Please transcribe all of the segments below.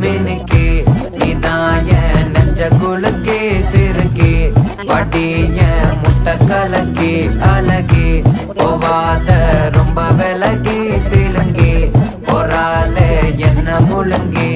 மினுக்கே இதாய நெஞ்ச குலுக்கே சிறுக்கே வட்டிய முட்டை கலக்கே அழகே போவாத ரொம்ப விலகி சிலுங்கி பொறால என்ன முழுங்கி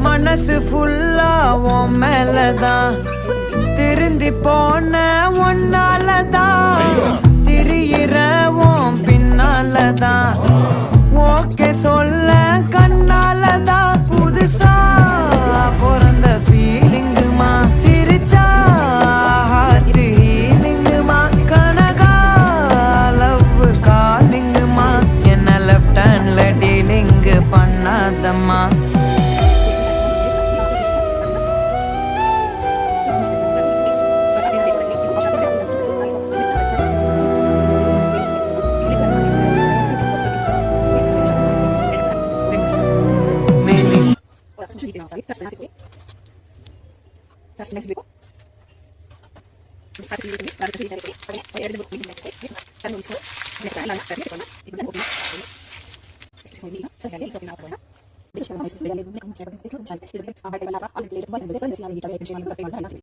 மனசு ஃபுல்லா உன் மேலதான் திருந்தி போன ஒன்னாலதான் திரியிற உன் பின்னாலதான் ஓகே சொல்ல கண்ணாலதான் புதுசா பிறந்த ஃபீலிங்குமா சிரிச்சா ஹார்ட் ஹீலிங்குமா கனகா லவ் காலிங்குமா என்ன லெஃப்ட் ஹேண்ட்ல டீலிங் பண்ணாதம்மா